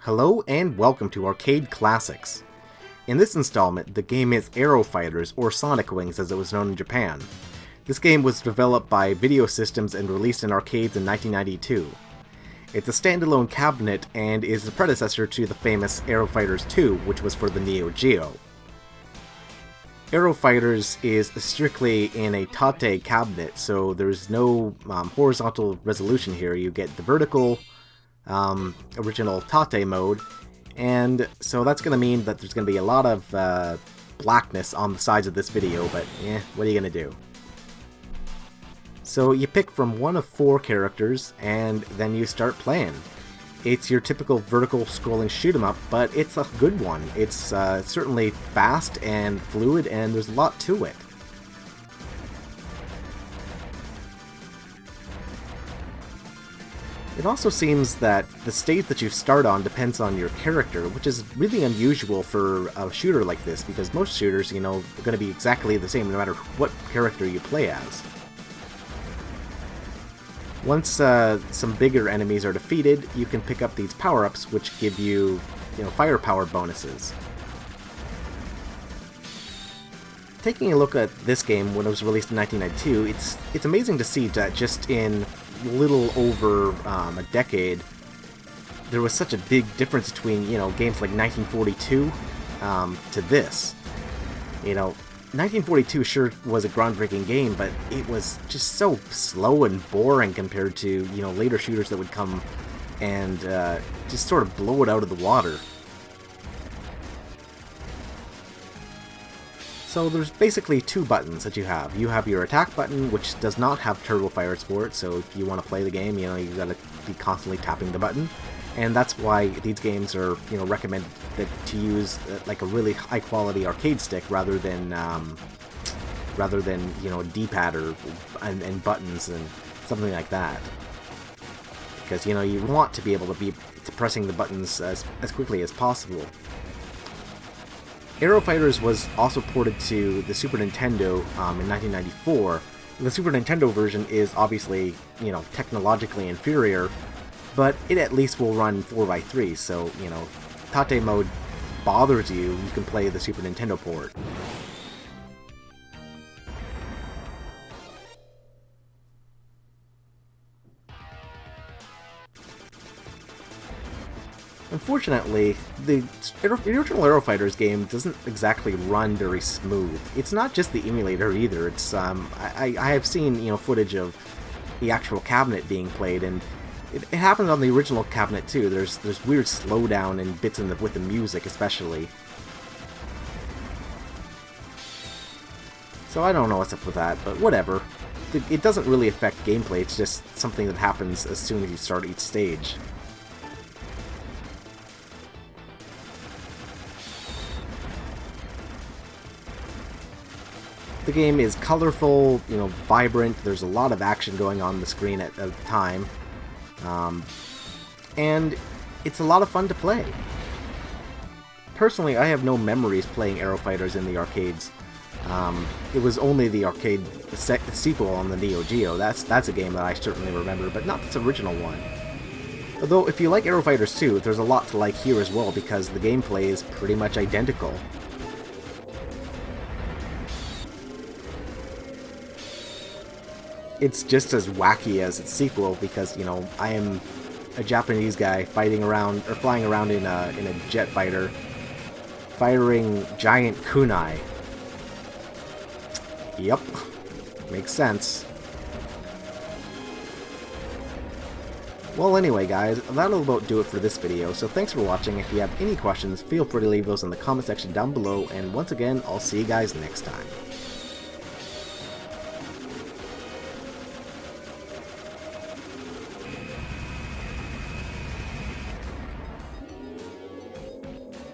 Hello and welcome to Arcade Classics. In this installment, the game is Aero Fighters, or Sonic Wings as it was known in Japan. This game was developed by Video Systems and released in arcades in 1992. It's a standalone cabinet and is the predecessor to the famous Aero Fighters 2, which was for the Neo-Geo. Aero Fighters is strictly in a tate cabinet, so there's no horizontal resolution here. You get the vertical original tate mode, and so that's going to mean that there's going to be a lot of blackness on the sides of this video, but what are you going to do? So you pick from one of 4 characters, and then you start playing. It's your typical vertical scrolling shoot 'em up, but it's a good one. It's certainly fast and fluid, and there's a lot to it. It also seems that the stage that you start on depends on your character, which is really unusual for a shooter like this, because most shooters, are going to be exactly the same no matter what character you play as. Once some bigger enemies are defeated, you can pick up these power-ups, which give you, firepower bonuses. Taking a look at this game when it was released in 1992, it's amazing to see that just in little over a decade, there was such a big difference between, games like 1942 to this. 1942 sure was a groundbreaking game, but it was just so slow and boring compared to, later shooters that would come and just sort of blow it out of the water. So there's basically 2 buttons that you have. You have your attack button, which does not have turbo fire support, so if you want to play the game, you gotta be constantly tapping the button. And that's why these games are, recommended to use like a really high quality arcade stick rather than a D-pad and buttons and something like that. Because you want to be able to be pressing the buttons as quickly as possible. Aero Fighters was also ported to the Super Nintendo in 1994. The Super Nintendo version is obviously, technologically inferior, but it at least will run 4x3, so, tate mode bothers you, you can play the Super Nintendo port. Unfortunately, the original Aero Fighters game doesn't exactly run very smooth. It's not just the emulator either. It's I have seen footage of the actual cabinet being played, and it happens on the original cabinet too. There's weird slowdown and bits with the music especially. So I don't know what's up with that, but whatever. It doesn't really affect gameplay. It's just something that happens as soon as you start each stage. The game is colorful, vibrant, there's a lot of action going on the screen at a time, and it's a lot of fun to play. Personally, I have no memories playing Aero Fighters in the arcades. It was only the arcade sequel on the Neo-Geo. That's a game that I certainly remember, but not this original one. Although, if you like Aero Fighters 2, there's a lot to like here as well, because the gameplay is pretty much identical. It's just as wacky as its sequel because, I am a Japanese guy flying around in a jet fighter, firing giant kunai. Yep, makes sense. Well, anyway, guys, that'll about do it for this video, so thanks for watching. If you have any questions, feel free to leave those in the comment section down below, and once again, I'll see you guys next time.